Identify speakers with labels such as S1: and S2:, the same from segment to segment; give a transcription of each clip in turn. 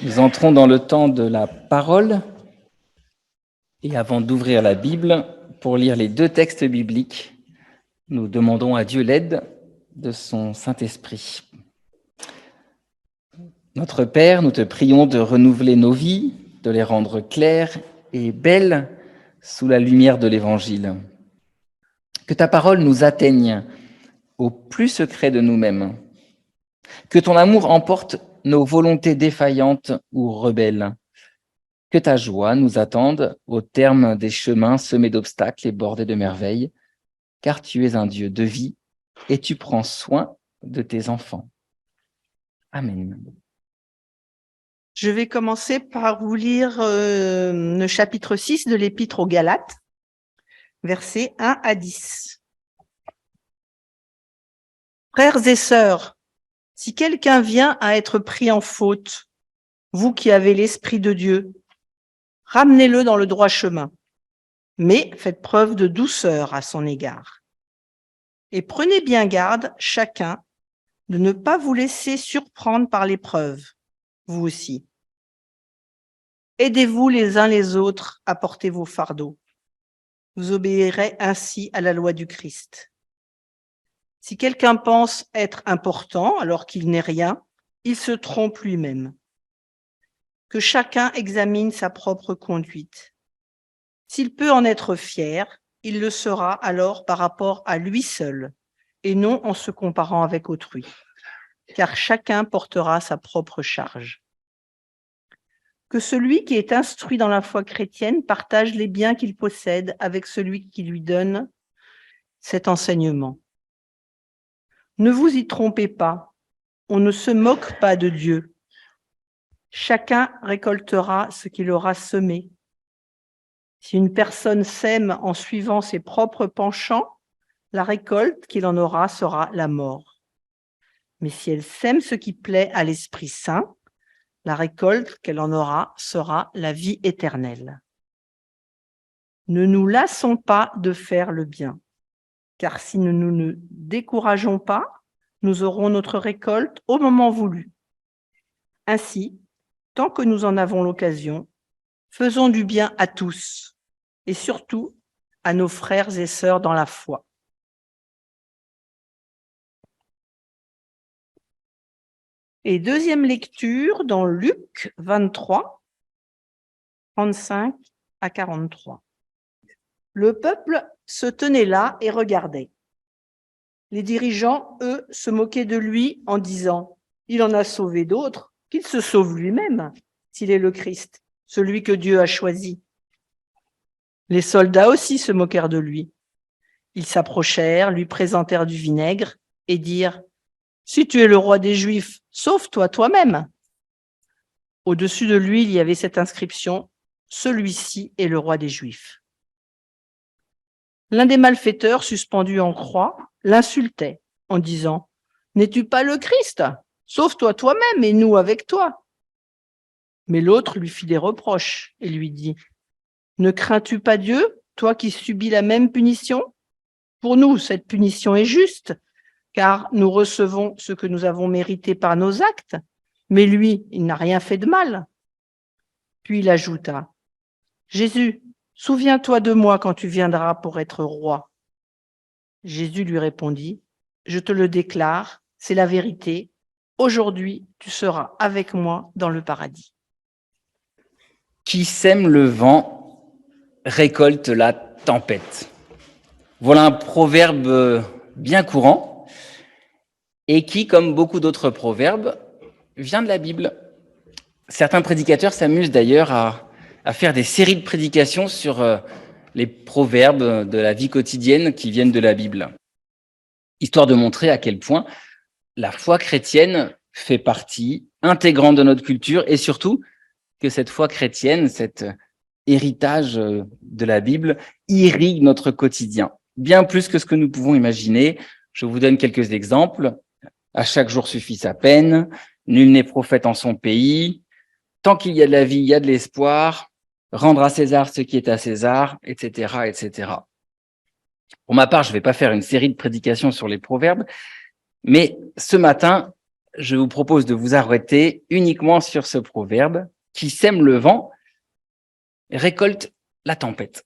S1: Nous entrons dans le temps de la parole et avant d'ouvrir la Bible pour lire les deux textes bibliques, nous demandons à Dieu l'aide de son Saint-Esprit. Notre Père, nous te prions de renouveler nos vies, de les rendre claires et belles sous la lumière de l'Évangile. Que ta parole nous atteigne au plus secret de nous-mêmes. Que ton amour emporte nos volontés défaillantes ou rebelles. Que ta joie nous attende au terme des chemins semés d'obstacles et bordés de merveilles, car tu es un Dieu de vie et tu prends soin de tes enfants. Amen.
S2: Je vais commencer par vous lire le chapitre 6 de l'Épître aux Galates, versets 1 à 10. Frères et sœurs, si quelqu'un vient à être pris en faute, vous qui avez l'Esprit de Dieu, ramenez-le dans le droit chemin, mais faites preuve de douceur à son égard. Et prenez bien garde, chacun, de ne pas vous laisser surprendre par l'épreuve, vous aussi. Aidez-vous les uns les autres à porter vos fardeaux. Vous obéirez ainsi à la loi du Christ. Si quelqu'un pense être important alors qu'il n'est rien, il se trompe lui-même. Que chacun examine sa propre conduite. S'il peut en être fier, il le sera alors par rapport à lui seul, et non en se comparant avec autrui, car chacun portera sa propre charge. Que celui qui est instruit dans la foi chrétienne partage les biens qu'il possède avec celui qui lui donne cet enseignement. Ne vous y trompez pas, on ne se moque pas de Dieu. Chacun récoltera ce qu'il aura semé. Si une personne sème en suivant ses propres penchants, la récolte qu'il en aura sera la mort. Mais si elle sème ce qui plaît à l'Esprit Saint, la récolte qu'elle en aura sera la vie éternelle. Ne nous lassons pas de faire le bien, car si nous ne nous décourageons pas, nous aurons notre récolte au moment voulu. Ainsi, tant que nous en avons l'occasion, faisons du bien à tous, et surtout à nos frères et sœurs dans la foi. Et deuxième lecture dans Luc 23, 35 à 43. Le peuple se tenait là et regardait. Les dirigeants, eux, se moquaient de lui en disant « Il en a sauvé d'autres, qu'il se sauve lui-même, s'il est le Christ, celui que Dieu a choisi. » Les soldats aussi se moquèrent de lui. Ils s'approchèrent, lui présentèrent du vinaigre et dirent « Si tu es le roi des Juifs, sauve-toi toi-même. » Au-dessus de lui, il y avait cette inscription « Celui-ci est le roi des Juifs. » L'un des malfaiteurs, suspendu en croix, l'insultait en disant « N'es-tu pas le Christ? Sauve-toi toi-même et nous avec toi. » Mais l'autre lui fit des reproches et lui dit « Ne crains-tu pas Dieu, toi qui subis la même punition? Pour nous, cette punition est juste, car nous recevons ce que nous avons mérité par nos actes, mais lui, il n'a rien fait de mal. » Puis il ajouta « Jésus, souviens-toi de moi quand tu viendras pour être roi. » Jésus lui répondit « Je te le déclare, c'est la vérité. Aujourd'hui, tu seras avec moi dans le paradis. »
S1: Qui sème le vent récolte la tempête. Voilà un proverbe bien courant et qui, comme beaucoup d'autres proverbes, vient de la Bible. Certains prédicateurs s'amusent d'ailleurs à faire des séries de prédications sur les proverbes de la vie quotidienne qui viennent de la Bible, histoire de montrer à quel point la foi chrétienne fait partie intégrante de notre culture et surtout que cette foi chrétienne, cet héritage de la Bible, irrigue notre quotidien, bien plus que ce que nous pouvons imaginer. Je vous donne quelques exemples. À chaque jour suffit sa peine, nul n'est prophète en son pays, tant qu'il y a de la vie, il y a de l'espoir, rendre à César ce qui est à César, etc., etc. Pour ma part, je ne vais pas faire une série de prédications sur les proverbes, mais ce matin, je vous propose de vous arrêter uniquement sur ce proverbe qui sème le vent et récolte la tempête.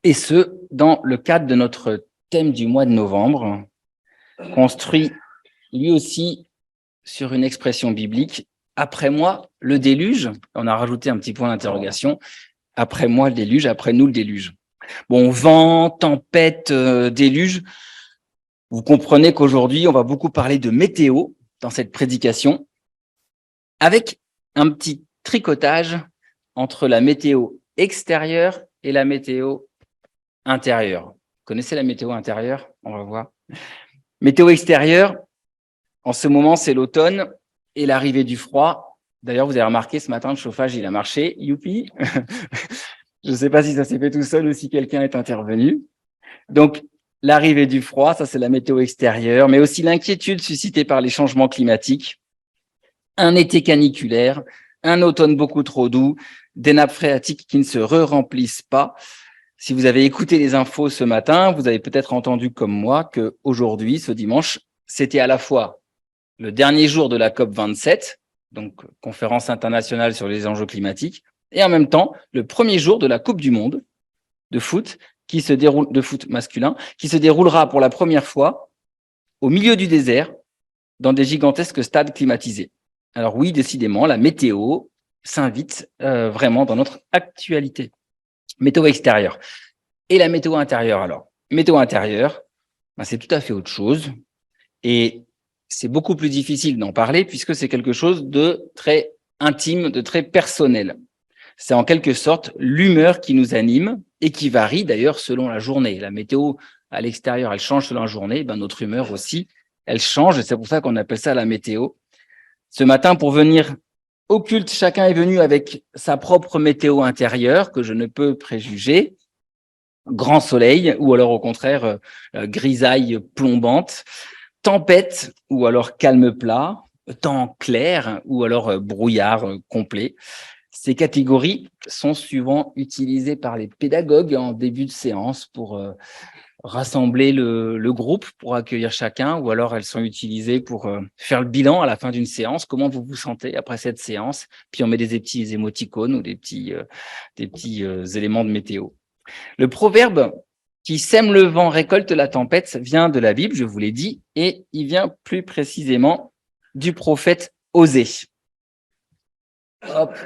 S1: Et ce, dans le cadre de notre thème du mois de novembre, construit lui aussi sur une expression biblique. Après moi, le déluge. On a rajouté un petit point d'interrogation. Après moi, le déluge. Après nous, le déluge. Bon, vent, tempête, déluge. Vous comprenez qu'aujourd'hui, on va beaucoup parler de météo dans cette prédication, avec un petit tricotage entre la météo extérieure et la météo intérieure. Vous connaissez la météo intérieure? On va voir. Météo extérieure, en ce moment, c'est l'automne et l'arrivée du froid. D'ailleurs, vous avez remarqué, ce matin, le chauffage, il a marché. Youpi! Je ne sais pas si ça s'est fait tout seul ou si quelqu'un est intervenu. Donc, l'arrivée du froid, ça c'est la météo extérieure, mais aussi l'inquiétude suscitée par les changements climatiques, un été caniculaire, un automne beaucoup trop doux, des nappes phréatiques qui ne se remplissent pas. Si vous avez écouté les infos ce matin, vous avez peut-être entendu comme moi qu'aujourd'hui, ce dimanche, c'était à la fois le dernier jour de la COP27, donc conférence internationale sur les enjeux climatiques, et en même temps, le premier jour de la Coupe du Monde de foot, de foot masculin, qui se déroulera pour la première fois au milieu du désert, dans des gigantesques stades climatisés. Alors oui, décidément, la météo s'invite vraiment dans notre actualité. Météo extérieure. Et la météo intérieure alors? Météo intérieure, c'est tout à fait autre chose. Et c'est beaucoup plus difficile d'en parler puisque c'est quelque chose de très intime, de très personnel. C'est en quelque sorte l'humeur qui nous anime et qui varie d'ailleurs selon la journée. La météo à l'extérieur, elle change selon la journée, notre humeur aussi, elle change et c'est pour ça qu'on appelle ça la météo. Ce matin, pour venir au culte, chacun est venu avec sa propre météo intérieure que je ne peux préjuger. Grand soleil ou alors au contraire grisaille plombante, tempête ou alors calme plat, temps clair ou alors brouillard complet. Ces catégories sont souvent utilisées par les pédagogues en début de séance pour rassembler le groupe, pour accueillir chacun, ou alors elles sont utilisées pour faire le bilan à la fin d'une séance. Comment vous vous sentez après cette séance? Puis on met des petits émoticônes ou des petits éléments de météo. Le proverbe qui sème le vent récolte la tempête vient de la Bible, je vous l'ai dit, et il vient plus précisément du prophète Osée. Hop.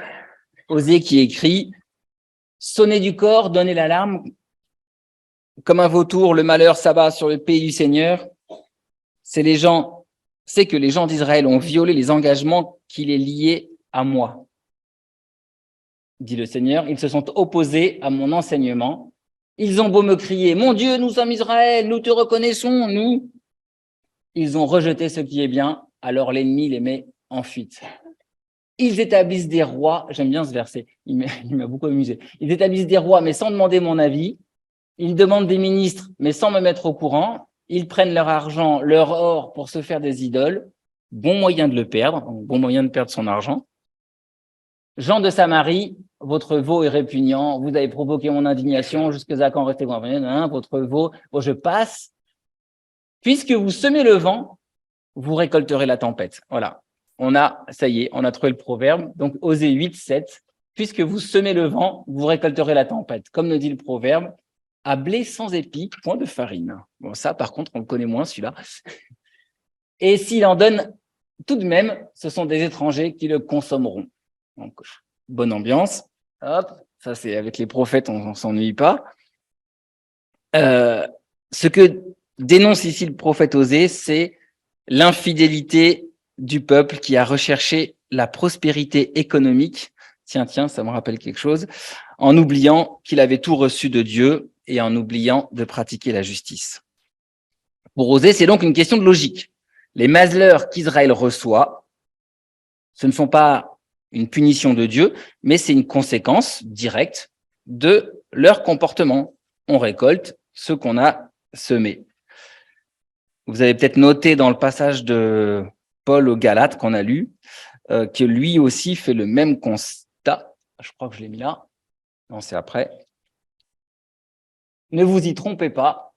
S1: Osée qui écrit « Sonnez du corps, donnez l'alarme, comme un vautour, le malheur s'abat sur le pays du Seigneur. C'est que les gens d'Israël ont violé les engagements qui les liaient à moi. Dit le Seigneur, ils se sont opposés à mon enseignement. Ils ont beau me crier, mon Dieu, nous sommes Israël, nous te reconnaissons, nous. Ils ont rejeté ce qui est bien, alors l'ennemi les met en fuite. Ils établissent des rois, j'aime bien ce verset, il m'a beaucoup amusé. Ils établissent des rois, mais sans demander mon avis. Ils demandent des ministres, mais sans me mettre au courant. Ils prennent leur argent, leur or pour se faire des idoles. Bon moyen de le perdre, bon moyen de perdre son argent. Jean de Samarie, votre veau est répugnant, vous avez provoqué mon indignation, jusqu'à quand restez-vous votre veau, je passe. Puisque vous semez le vent, vous récolterez la tempête. Voilà, ça y est, on a trouvé le proverbe. Donc, Osée 8, 7, puisque vous semez le vent, vous récolterez la tempête. Comme le dit le proverbe, à blé sans épis, point de farine. Bon, ça, par contre, on le connaît moins, celui-là. Et s'il en donne, tout de même, ce sont des étrangers qui le consommeront. Donc, bonne ambiance. Hop, ça c'est avec les prophètes, on s'ennuie pas. Ce que dénonce ici le prophète Osée, c'est l'infidélité du peuple qui a recherché la prospérité économique. Tiens, ça me rappelle quelque chose. En oubliant qu'il avait tout reçu de Dieu et en oubliant de pratiquer la justice. Pour Osée, c'est donc une question de logique. Les malheurs qu'Israël reçoit, ce ne sont pas une punition de Dieu, mais c'est une conséquence directe de leur comportement. On récolte ce qu'on a semé. Vous avez peut-être noté dans le passage de Paul aux Galates qu'on a lu, que lui aussi fait le même constat. Je crois que je l'ai mis là. Non, c'est après. Ne vous y trompez pas.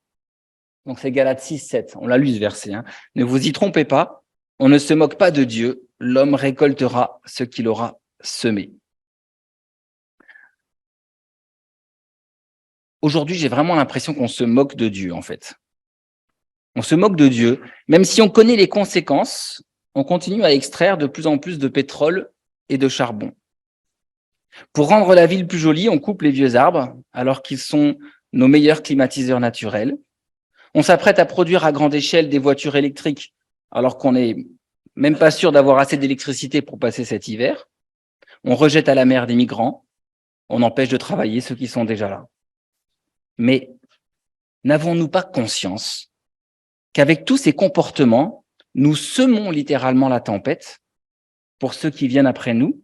S1: Donc c'est Galates 6, 7. On l'a lu ce verset. Ne vous y trompez pas. On ne se moque pas de Dieu, l'homme récoltera ce qu'il aura semé. Aujourd'hui, j'ai vraiment l'impression qu'on se moque de Dieu, en fait. On se moque de Dieu, même si on connaît les conséquences, on continue à extraire de plus en plus de pétrole et de charbon. Pour rendre la ville plus jolie, on coupe les vieux arbres, alors qu'ils sont nos meilleurs climatiseurs naturels. On s'apprête à produire à grande échelle des voitures électriques, alors qu'on n'est même pas sûr d'avoir assez d'électricité pour passer cet hiver. On rejette à la mer des migrants, on empêche de travailler ceux qui sont déjà là. Mais n'avons-nous pas conscience qu'avec tous ces comportements, nous semons littéralement la tempête pour ceux qui viennent après nous?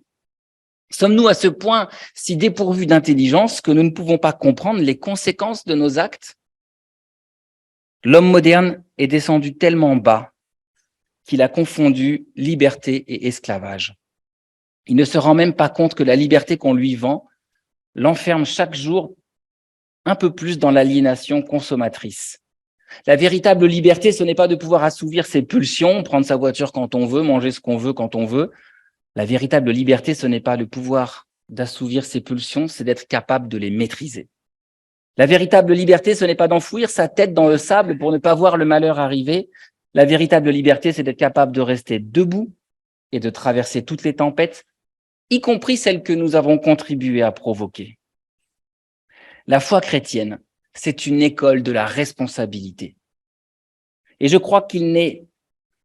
S1: Sommes-nous à ce point si dépourvus d'intelligence que nous ne pouvons pas comprendre les conséquences de nos actes? L'homme moderne est descendu tellement bas qu'il a confondu liberté et esclavage. Il ne se rend même pas compte que la liberté qu'on lui vend l'enferme chaque jour un peu plus dans l'aliénation consommatrice. La véritable liberté, ce n'est pas de pouvoir assouvir ses pulsions, prendre sa voiture quand on veut, manger ce qu'on veut quand on veut. La véritable liberté, ce n'est pas le pouvoir d'assouvir ses pulsions, c'est d'être capable de les maîtriser. La véritable liberté, ce n'est pas d'enfouir sa tête dans le sable pour ne pas voir le malheur arriver. La véritable liberté, c'est d'être capable de rester debout et de traverser toutes les tempêtes, y compris celles que nous avons contribué à provoquer. La foi chrétienne, c'est une école de la responsabilité. Et je crois qu'il n'est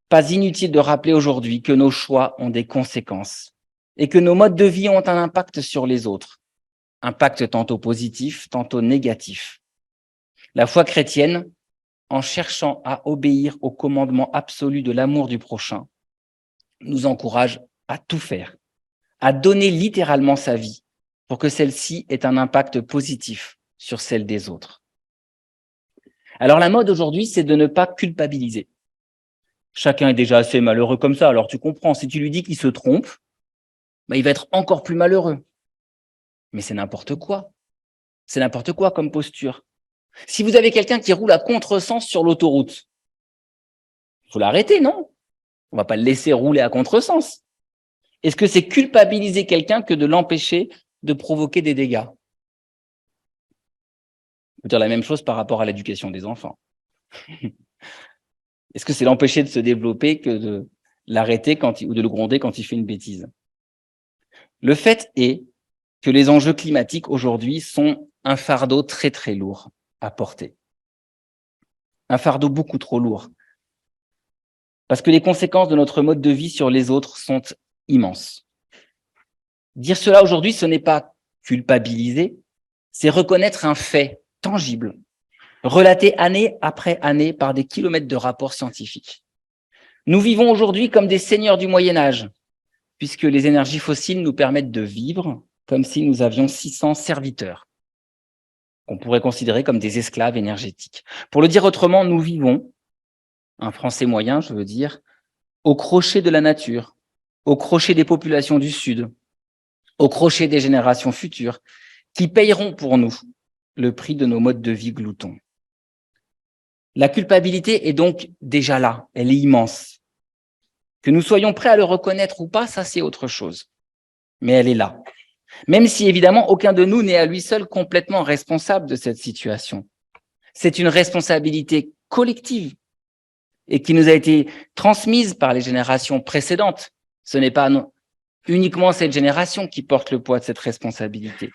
S1: pas inutile de rappeler aujourd'hui que nos choix ont des conséquences et que nos modes de vie ont un impact sur les autres, impact tantôt positif, tantôt négatif. La foi chrétienne, en cherchant à obéir au commandement absolu de l'amour du prochain, nous encourage à tout faire, à donner littéralement sa vie pour que celle-ci ait un impact positif sur celle des autres. Alors la mode aujourd'hui, c'est de ne pas culpabiliser. Chacun est déjà assez malheureux comme ça, alors tu comprends, si tu lui dis qu'il se trompe, il va être encore plus malheureux. Mais c'est n'importe quoi. C'est n'importe quoi comme posture. Si vous avez quelqu'un qui roule à contresens sur l'autoroute, il faut l'arrêter, non? On va pas le laisser rouler à contresens. Est-ce que c'est culpabiliser quelqu'un que de l'empêcher de provoquer des dégâts? On peut dire la même chose par rapport à l'éducation des enfants. Est-ce que c'est l'empêcher de se développer que de l'arrêter ou de le gronder quand il fait une bêtise? Le fait est que les enjeux climatiques aujourd'hui sont un fardeau très très lourd à porter. Un fardeau beaucoup trop lourd. Parce que les conséquences de notre mode de vie sur les autres sont immenses. Dire cela aujourd'hui, ce n'est pas culpabiliser, c'est reconnaître un fait tangible, relaté année après année par des kilomètres de rapports scientifiques. Nous vivons aujourd'hui comme des seigneurs du Moyen-Âge, puisque les énergies fossiles nous permettent de vivre comme si nous avions 600 serviteurs, qu'on pourrait considérer comme des esclaves énergétiques. Pour le dire autrement, nous vivons, un Français moyen, je veux dire, au crochet de la nature, au crochet des populations du Sud, au crochet des générations futures, qui payeront pour nous le prix de nos modes de vie gloutons. La culpabilité est donc déjà là, elle est immense. Que nous soyons prêts à le reconnaître ou pas, ça c'est autre chose. Mais elle est là. Même si évidemment aucun de nous n'est à lui seul complètement responsable de cette situation. C'est une responsabilité collective et qui nous a été transmise par les générations précédentes. Ce n'est pas uniquement cette génération qui porte le poids de cette responsabilité.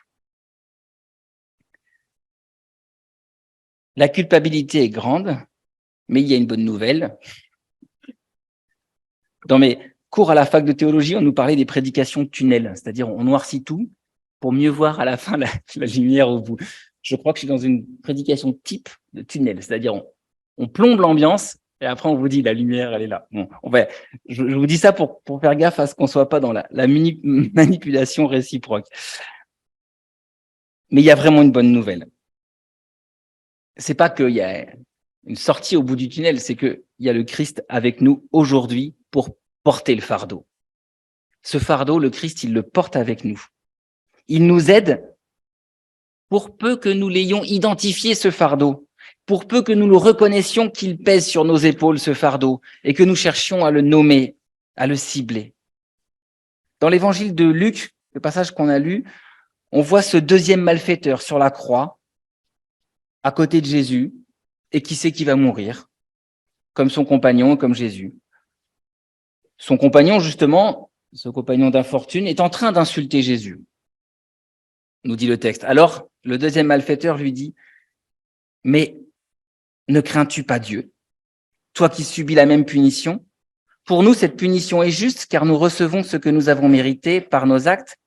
S1: La culpabilité est grande, mais il y a une bonne nouvelle. Dans mes cours à la fac de théologie, on nous parlait des prédications tunnels, c'est-à-dire on noircit tout pour mieux voir à la fin la lumière au bout. Je crois que je suis dans une prédication type de tunnel, c'est-à-dire on plombe l'ambiance et après on vous dit la lumière, elle est là. Bon, je vous dis ça pour faire gaffe à ce qu'on soit pas dans la manipulation réciproque. Mais il y a vraiment une bonne nouvelle. C'est pas qu'il y a une sortie au bout du tunnel, c'est qu'il y a le Christ avec nous aujourd'hui pour porter le fardeau. Ce fardeau, le Christ, il le porte avec nous. Il nous aide pour peu que nous l'ayons identifié, ce fardeau. pour peu que nous le reconnaissions qu'il pèse sur nos épaules ce fardeau et que nous cherchions à le nommer, à le cibler. Dans l'évangile de Luc, le passage qu'on a lu, on voit ce deuxième malfaiteur sur la croix, à côté de Jésus, et qui sait qu'il va mourir, comme son compagnon, comme Jésus. Son compagnon, justement, ce compagnon d'infortune, est en train d'insulter Jésus, nous dit le texte. Alors, le deuxième malfaiteur lui dit, « Mais ne crains-tu pas Dieu, toi qui subis la même punition? Pour nous, cette punition est juste, car nous recevons ce que nous avons mérité par nos actes,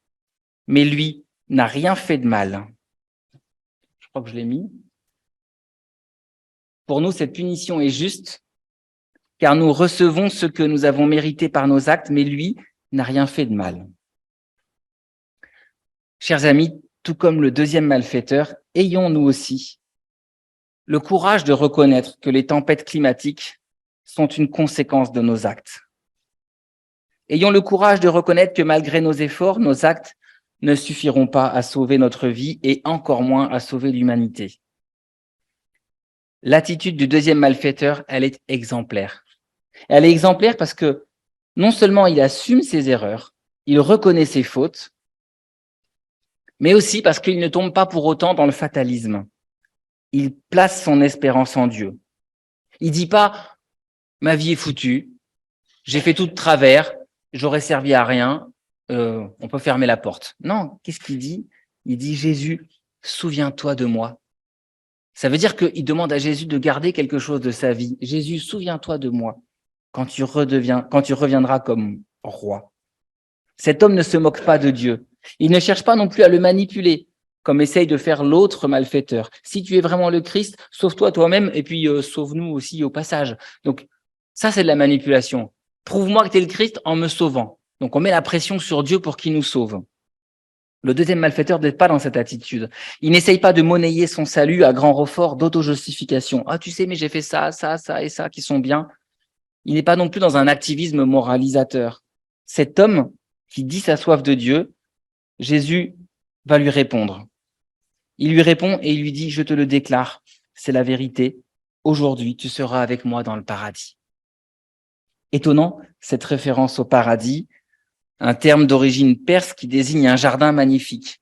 S1: mais lui n'a rien fait de mal. » Je crois que je l'ai mis. Pour nous, cette punition est juste, car nous recevons ce que nous avons mérité par nos actes, mais lui n'a rien fait de mal. Chers amis, tout comme le deuxième malfaiteur, ayons nous aussi le courage de reconnaître que les tempêtes climatiques sont une conséquence de nos actes. Ayons le courage de reconnaître que malgré nos efforts, nos actes ne suffiront pas à sauver notre vie et encore moins à sauver l'humanité. L'attitude du deuxième malfaiteur, elle est exemplaire. Elle est exemplaire parce que non seulement il assume ses erreurs, il reconnaît ses fautes, mais aussi parce qu'il ne tombe pas pour autant dans le fatalisme. Il place son espérance en Dieu. Il dit pas « ma vie est foutue, j'ai fait tout de travers, j'aurais servi à rien, on peut fermer la porte ». Non, qu'est-ce qu'il dit? Il dit « Jésus, souviens-toi de moi ». Ça veut dire qu'il demande à Jésus de garder quelque chose de sa vie. « Jésus, souviens-toi de moi quand tu reviendras comme roi ». Cet homme ne se moque pas de Dieu. Il ne cherche pas non plus à le manipuler, comme essaye de faire l'autre malfaiteur. Si tu es vraiment le Christ, sauve-toi toi-même et puis sauve-nous aussi au passage. Donc ça, c'est de la manipulation. Prouve-moi que tu es le Christ en me sauvant. Donc on met la pression sur Dieu pour qu'il nous sauve. Le deuxième malfaiteur n'est pas dans cette attitude. Il n'essaye pas de monnayer son salut à grand renfort d'auto-justification. Ah, tu sais, mais j'ai fait ça, ça, ça et ça qui sont bien. Il n'est pas non plus dans un activisme moralisateur. Cet homme qui dit sa soif de Dieu, Jésus va lui répondre. Il lui répond et il lui dit « Je te le déclare, c'est la vérité. Aujourd'hui, tu seras avec moi dans le paradis. » Étonnant, cette référence au paradis, un terme d'origine perse qui désigne un jardin magnifique.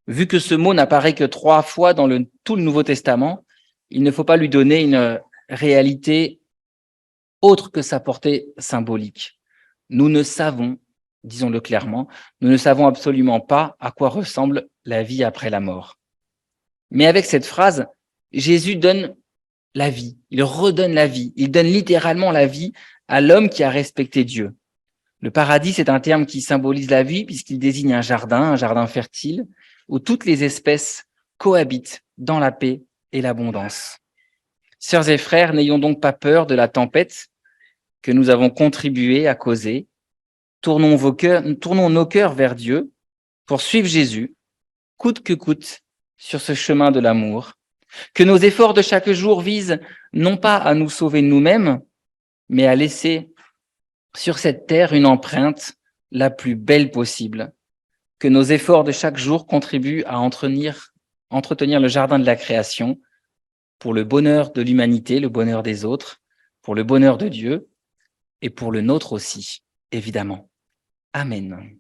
S1: Vu que ce mot n'apparaît que 3 fois dans tout le Nouveau Testament, il ne faut pas lui donner une réalité autre que sa portée symbolique. Nous ne savons, disons-le clairement, nous ne savons absolument pas à quoi ressemble la vie après la mort. Mais avec cette phrase, Jésus donne la vie, il redonne la vie, il donne littéralement la vie à l'homme qui a respecté Dieu. Le paradis, c'est un terme qui symbolise la vie puisqu'il désigne un jardin fertile, où toutes les espèces cohabitent dans la paix et l'abondance. Sœurs et frères, n'ayons donc pas peur de la tempête que nous avons contribué à causer. Tournons nos cœurs vers Dieu pour suivre Jésus, coûte que coûte, sur ce chemin de l'amour. Que nos efforts de chaque jour visent non pas à nous sauver nous-mêmes, mais à laisser sur cette terre une empreinte la plus belle possible. Que nos efforts de chaque jour contribuent à entretenir le jardin de la création pour le bonheur de l'humanité, le bonheur des autres, pour le bonheur de Dieu et pour le nôtre aussi, évidemment. Amen.